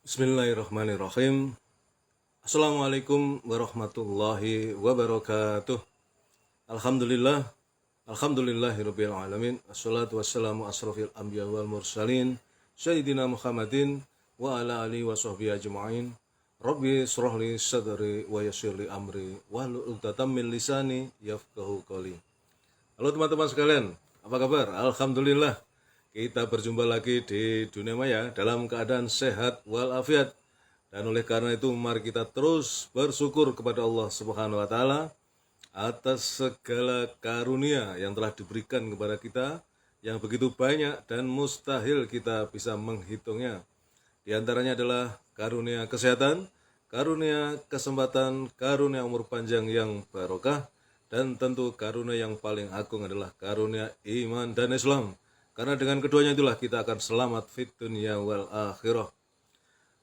Bismillahirrahmanirrahim. Assalamualaikum warahmatullahi wabarakatuh. Alhamdulillah, alhamdulillahirabbil alamin. Assalatu wassalamu asrofil anbiya wal mursalin sayyidina Muhammadin wa ala alihi wa sahbihi ajma'in. Rabbi shrah li sadri wa yassir li amri wahlul 'uqdatam min lisani yafqahu qawli. Halo teman-teman sekalian, apa kabar? Alhamdulillah, kita berjumpa lagi di dunia maya dalam keadaan sehat walafiat. Dan oleh karena itu mari kita terus bersyukur kepada Allah Subhanahu wa taala atas segala karunia yang telah diberikan kepada kita yang begitu banyak dan mustahil kita bisa menghitungnya. Di antaranya adalah karunia kesehatan, karunia kesempatan, karunia umur panjang yang barokah, dan tentu karunia yang paling agung adalah karunia iman dan Islam. Karena dengan keduanya itulah kita akan selamat fit dunya wal akhirah.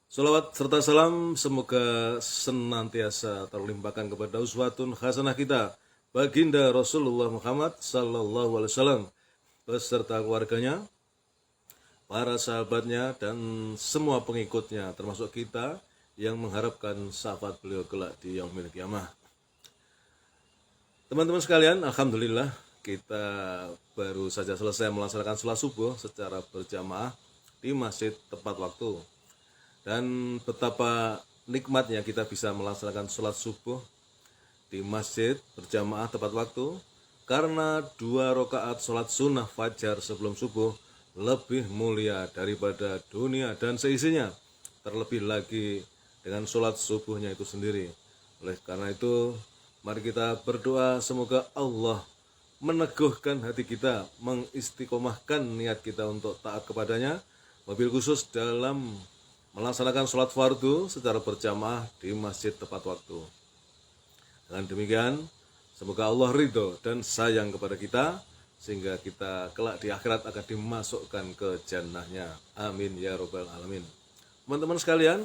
Salawat serta salam semoga senantiasa terlimpahkan kepada uswatun hasanah kita, baginda Rasulullah Muhammad sallallahu alaihi wasallam beserta keluarganya, para sahabatnya, dan semua pengikutnya, termasuk kita yang mengharapkan syafaat beliau kelak di yaumil qiyamah. Teman-teman sekalian, alhamdulillah kita baru saja selesai melaksanakan sholat subuh secara berjamaah di masjid tepat waktu. Dan betapa nikmatnya kita bisa melaksanakan sholat subuh di masjid berjamaah tepat waktu, karena 2 rakaat sholat sunnah fajar sebelum subuh lebih mulia daripada dunia dan seisinya, terlebih lagi dengan sholat subuhnya itu sendiri. Oleh karena itu, mari kita berdoa semoga Allah meneguhkan hati kita, mengistiqomahkan niat kita untuk taat kepadanya, wabil khusus dalam melaksanakan sholat fardu secara berjamaah di masjid tepat waktu. Dengan demikian, semoga Allah ridho dan sayang kepada kita, sehingga kita kelak di akhirat akan dimasukkan ke jannahnya. Amin ya robbal alamin. Teman-teman sekalian,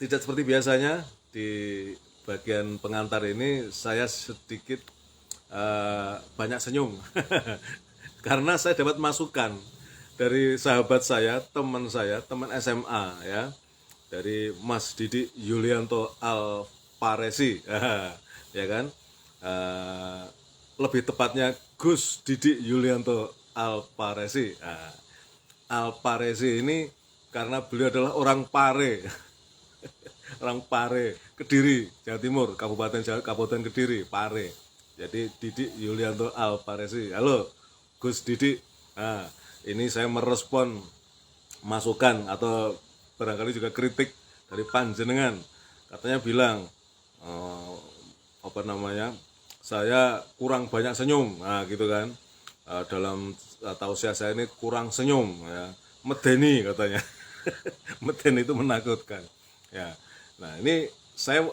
tidak seperti biasanya di bagian pengantar ini saya sedikit banyak senyum karena saya dapat masukan dari sahabat saya, teman SMA ya, dari Mas Didi Yulianto Alparesi ya kan, lebih tepatnya Gus Didi Yulianto Alparesi. Alparesi ini karena beliau adalah orang Pare orang Pare, Kediri, Jawa Timur, Kabupaten Kediri, Pare. Jadi Didi Yulianto Alparesi. Halo Gus Didi. Nah, ini saya merespon masukan atau barangkali juga kritik dari panjenengan. Katanya bilang saya kurang banyak senyum. Nah, gitu kan. Dalam tausiah saya ini kurang senyum ya. Medeni katanya. Medeni itu menakutkan. Ya. Nah, ini saya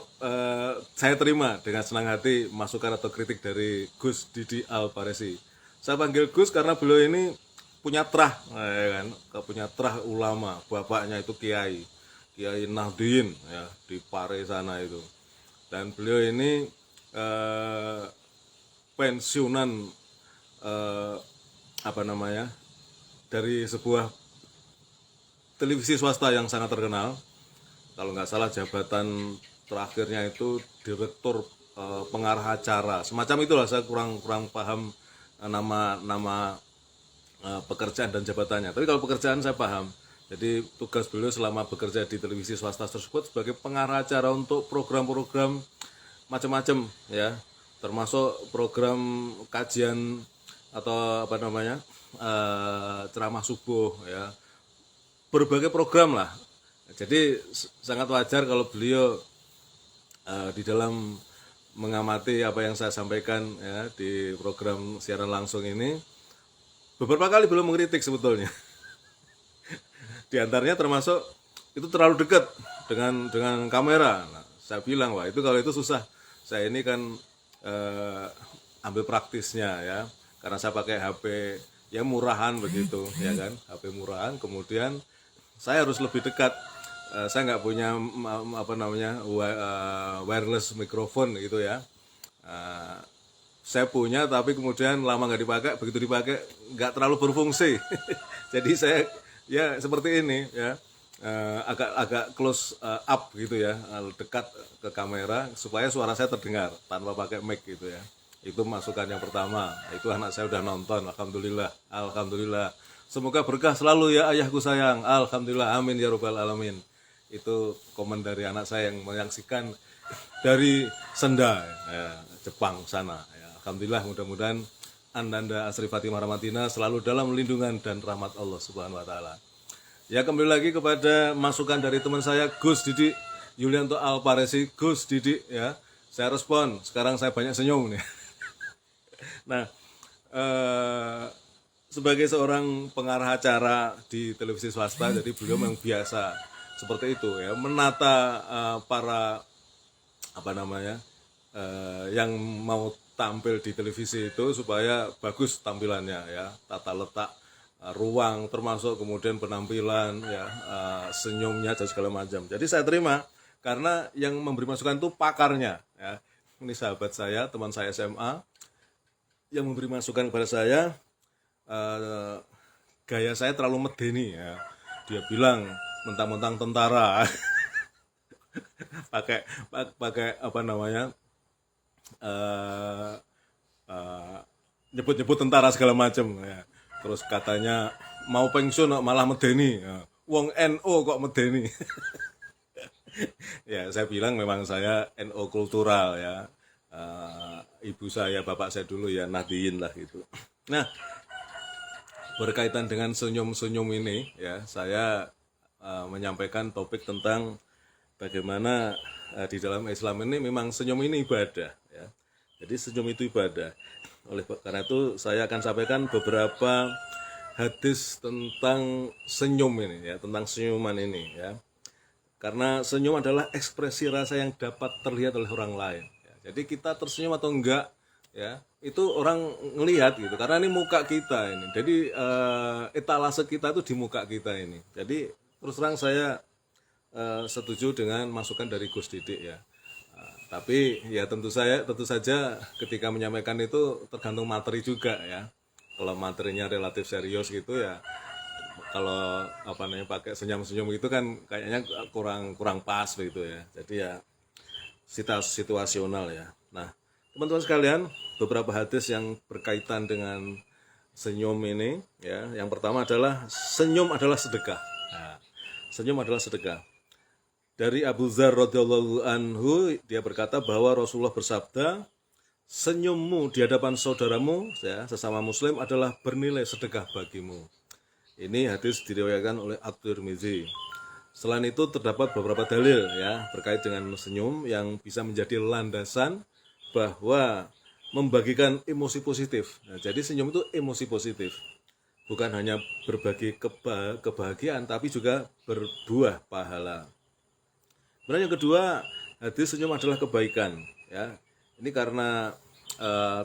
terima dengan senang hati masukan atau kritik dari Gus Didi Alparesi. Saya panggil Gus karena beliau ini punya terah, ya kan, punya terah ulama. Bapaknya itu Kiai Nahdien ya, di Pare sana itu. Dan beliau ini pensiunan dari sebuah televisi swasta yang sangat terkenal. Kalau nggak salah jabatan terakhirnya itu direktur pengarah acara, semacam itulah. Saya kurang paham nama pekerjaan dan jabatannya, tapi kalau pekerjaan saya paham. Jadi tugas beliau selama bekerja di televisi swasta tersebut sebagai pengarah acara untuk program-program macam-macam ya, termasuk program kajian atau ceramah subuh ya, berbagai program lah. Jadi sangat wajar kalau beliau di dalam mengamati apa yang saya sampaikan ya di program siaran langsung ini, beberapa kali beliau mengkritik sebetulnya. Di antaranya termasuk itu terlalu dekat dengan kamera. Nah, saya bilang, wah itu kalau itu susah. Saya ini kan ambil praktisnya ya, karena saya pakai HP ya murahan begitu ya kan, HP murahan. Kemudian saya harus lebih dekat. Saya nggak punya wireless mikrofon gitu ya. Saya punya, tapi kemudian lama nggak dipakai, begitu dipakai nggak terlalu berfungsi. Jadi saya ya seperti ini ya, agak close up gitu ya, dekat ke kamera supaya suara saya terdengar tanpa pakai mic gitu ya. Itu masukan yang pertama. Itu anak saya udah nonton, alhamdulillah, alhamdulillah. Semoga berkah selalu ya ayahku sayang, alhamdulillah, amin ya robbal alamin. Itu komen dari anak saya yang menyaksikan dari Senda, ya, Jepang sana. Ya, alhamdulillah, mudah-mudahan Anda Asri Fatimah Rahmatina selalu dalam lindungan dan rahmat Allah Subhanahu wa taala. Ya, kembali lagi kepada masukan dari teman saya Gus Didik Yulianto Alparesi. Gus Didik ya, saya respon. Sekarang saya banyak senyum nih. Nah, sebagai seorang pengarah acara di televisi swasta, jadi beliau memang biasa seperti itu ya, menata para apa namanya yang mau tampil di televisi itu supaya bagus tampilannya ya, tata letak ruang termasuk kemudian penampilan ya, senyumnya dan segala macam. Jadi saya terima karena yang memberi masukan itu pakarnya ya. Ini sahabat saya, teman saya SMA yang memberi masukan kepada saya, gaya saya terlalu medeni ya. Dia bilang mentang-mentang tentara pakai apa namanya nyebut-nyebut tentara segala macam ya. Terus katanya mau pensiun malah medeni ya. Wong NO kok medeni. Ya saya bilang memang saya NO kultural ya. Ibu saya, bapak saya dulu ya Nahdiyin lah gitu. Nah, berkaitan dengan senyum-senyum ini ya, saya menyampaikan topik tentang bagaimana di dalam Islam ini memang senyum ini ibadah ya. Jadi senyum itu ibadah. Oleh karena itu saya akan sampaikan beberapa hadis tentang senyum ini ya, tentang senyuman ini ya. Karena senyum adalah ekspresi rasa yang dapat terlihat oleh orang lain. Ya. Jadi kita tersenyum atau enggak ya, itu orang ngelihat gitu. Karena ini muka kita ini. Jadi etalase kita itu di muka kita ini. Jadi terus terang saya setuju dengan masukan dari Gus Didik ya. Tapi ya tentu saja ketika menyampaikan itu tergantung materi juga ya. Kalau materinya relatif serius gitu ya, kalau apa namanya pakai senyum-senyum gitu kan kayaknya kurang pas gitu ya. Jadi ya situasional ya. Nah, teman-teman sekalian, beberapa hadis yang berkaitan dengan senyum ini ya. Yang pertama adalah senyum adalah sedekah. Nah, senyum adalah sedekah. Dari Abu Dzar radhiyallahu anhu, dia berkata bahwa Rasulullah bersabda, senyummu di hadapan saudaramu ya, sesama muslim adalah bernilai sedekah bagimu. Ini hadis diriwayatkan oleh At-Tirmizi. Selain itu terdapat beberapa dalil ya terkait dengan senyum yang bisa menjadi landasan bahwa membagikan emosi positif. Nah, jadi senyum itu emosi positif. Bukan hanya berbagi kebahagiaan tapi juga berbuah pahala. Kemudian yang kedua, hadis senyum adalah kebaikan ya. Ini karena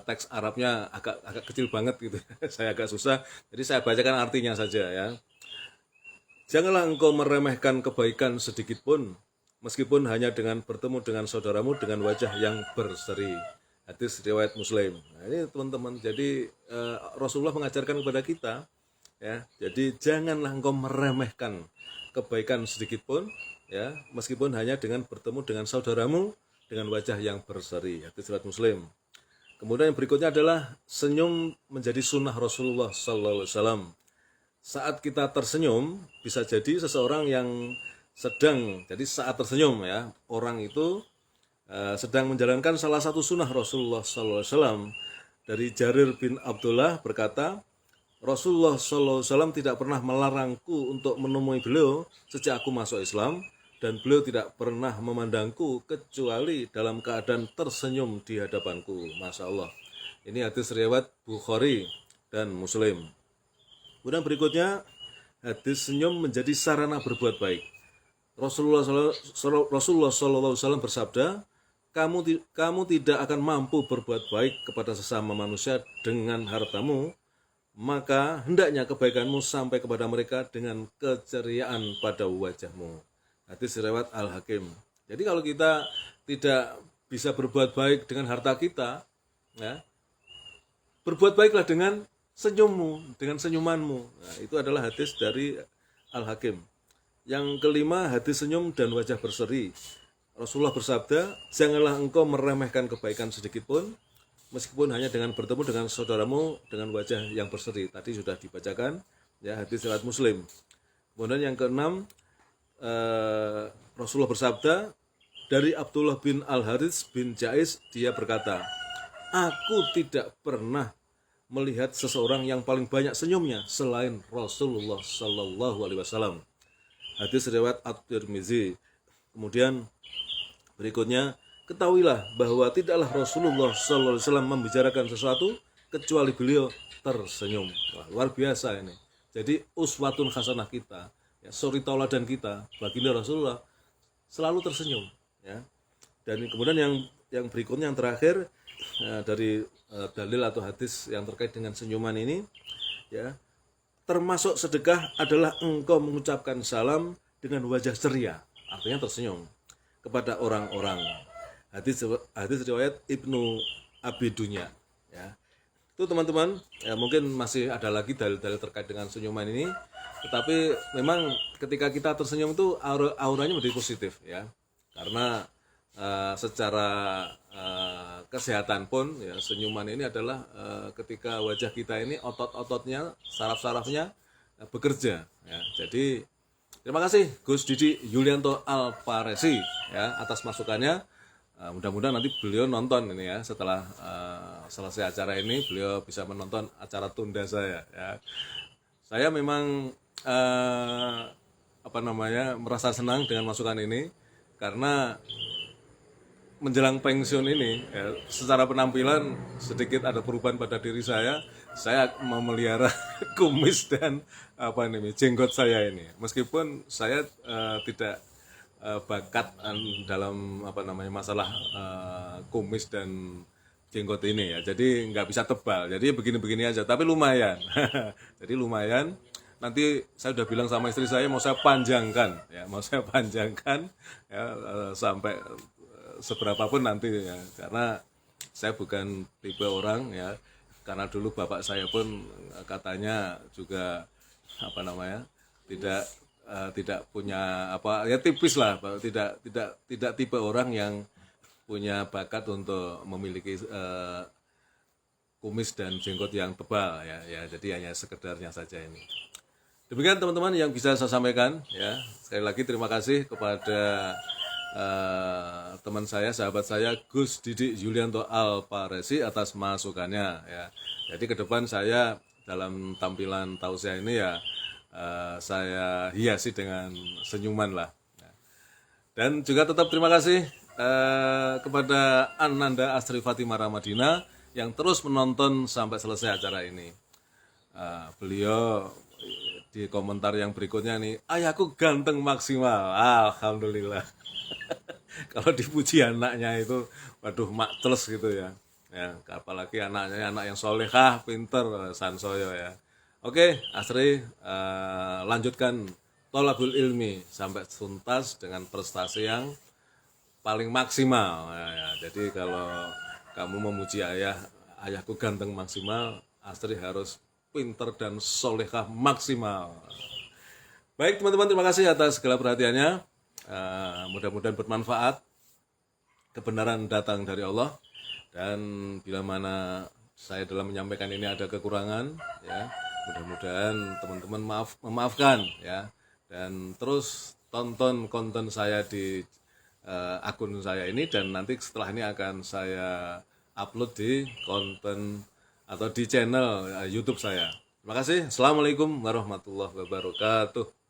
teks Arabnya agak kecil banget gitu. Saya agak susah. Jadi saya bacakan artinya saja ya. Janganlah engkau meremehkan kebaikan sedikit pun, meskipun hanya dengan bertemu dengan saudaramu dengan wajah yang berseri. Hadis riwayat Muslim. Nah, ini teman-teman. Jadi Rasulullah mengajarkan kepada kita ya. Jadi janganlah engkau meremehkan kebaikan sedikit pun ya, meskipun hanya dengan bertemu dengan saudaramu dengan wajah yang berseri. Hadis riwayat Muslim. Kemudian yang berikutnya adalah senyum menjadi sunnah Rasulullah SAW. Saat kita tersenyum, bisa jadi seseorang yang jadi saat tersenyum ya, orang itu sedang menjalankan salah satu sunnah Rasulullah SAW. Dari Jarir bin Abdullah berkata, Rasulullah SAW tidak pernah melarangku untuk menemui beliau sejak aku masuk Islam, dan beliau tidak pernah memandangku kecuali dalam keadaan tersenyum di hadapanku. Masya Allah. Ini hadis riwayat Bukhari dan Muslim. Kemudian berikutnya, hadis senyum menjadi sarana berbuat baik. Rasulullah SAW bersabda, kamu tidak akan mampu berbuat baik kepada sesama manusia dengan hartamu, maka hendaknya kebaikanmu sampai kepada mereka dengan keceriaan pada wajahmu. Hadis riwayat Al-Hakim. Jadi kalau kita tidak bisa berbuat baik dengan harta kita, ya, berbuat baiklah dengan senyummu, dengan senyumanmu. Nah, itu adalah hadis dari Al-Hakim. Yang kelima, hati senyum dan wajah berseri. Rasulullah bersabda, janganlah engkau meremehkan kebaikan sedikit pun, meskipun hanya dengan bertemu dengan saudaramu dengan wajah yang berseri. Tadi sudah dibacakan, ya, hadis riwayat Muslim. Kemudian yang keenam, Rasulullah bersabda, dari Abdullah bin Al-Harits bin Jais, dia berkata, aku tidak pernah melihat seseorang yang paling banyak senyumnya selain Rasulullah Sallallahu Alaihi Wasallam. Hadis riwayat At-Tirmizi. Kemudian berikutnya, ketahuilah bahwa tidaklah Rasulullah Sallallahu Alaihi Wasallam membicarakan sesuatu kecuali beliau tersenyum. Wah, luar biasa ini. Jadi uswatun hasanah kita, ya, suri tauladan kita, baginda Rasulullah selalu tersenyum. Ya. Dan kemudian yang berikutnya, yang terakhir, dari dalil atau hadis yang terkait dengan senyuman ini, ya, termasuk sedekah adalah engkau mengucapkan salam dengan wajah ceria, artinya tersenyum kepada orang-orang. Hadis riwayat Ibnu Abi Dunya, ya. Itu teman-teman, ya, mungkin masih ada lagi dalil-dalil terkait dengan senyuman ini, tetapi memang ketika kita tersenyum itu auranya menjadi positif, ya. Karena secara kesehatan pun, ya, senyuman ini adalah ketika wajah kita ini otot-ototnya, saraf-sarafnya bekerja, ya. Jadi terima kasih Gus Didi Yulianto Alparesi, ya, atas masukannya. Mudah-mudahan nanti beliau nonton ini, ya, setelah selesai acara ini beliau bisa menonton acara tunda saya, ya. Saya memang merasa senang dengan masukan ini karena menjelang pensiun ini, ya, secara penampilan sedikit ada perubahan pada diri saya memelihara kumis dan jenggot saya ini. Meskipun saya tidak bakat dalam masalah kumis dan jenggot ini, ya. Jadi nggak bisa tebal. Jadi begini-begini aja, tapi lumayan. Jadi lumayan. Nanti saya udah bilang sama istri saya mau saya panjangkan, ya, ya, sampai seberapa pun nanti, ya, karena saya bukan tipe orang, ya, karena dulu bapak saya pun katanya juga tidak punya ya tipis lah, tidak tipe orang yang punya bakat untuk memiliki kumis dan jenggot yang tebal, ya, jadi hanya sekedarnya saja ini. Demikian teman-teman yang bisa saya sampaikan, ya. Sekali lagi terima kasih kepada teman saya, sahabat saya Gus Didi Yulianto Alparesi atas masukannya, ya. Jadi ke depan saya dalam tampilan tausiah ini, ya, saya hiasi dengan senyuman lah. Dan juga tetap terima kasih kepada Ananda Astri Fatimah Ramadina yang terus menonton sampai selesai acara ini. Beliau di komentar yang berikutnya nih, ayahku ganteng maksimal, alhamdulillah. Kalau dipuji anaknya itu, waduh, makteles gitu, ya. Ya, apalagi anaknya anak yang solehah, pinter, sansoyo, ya. Oke, Asri, lanjutkan tholabul ilmi sampai tuntas dengan prestasi yang paling maksimal, ya. Jadi kalau kamu memuji ayahku ganteng maksimal, Asri harus pinter dan solehah maksimal. Baik teman-teman, terima kasih atas segala perhatiannya. Mudah-mudahan bermanfaat. Kebenaran datang dari Allah, dan bila mana saya dalam menyampaikan ini ada kekurangan, ya, mudah-mudahan teman-teman memaafkan, ya, dan terus tonton konten saya di akun saya ini, dan nanti setelah ini akan saya upload di konten atau di channel YouTube saya. Terima kasih. Assalamualaikum warahmatullahi wabarakatuh.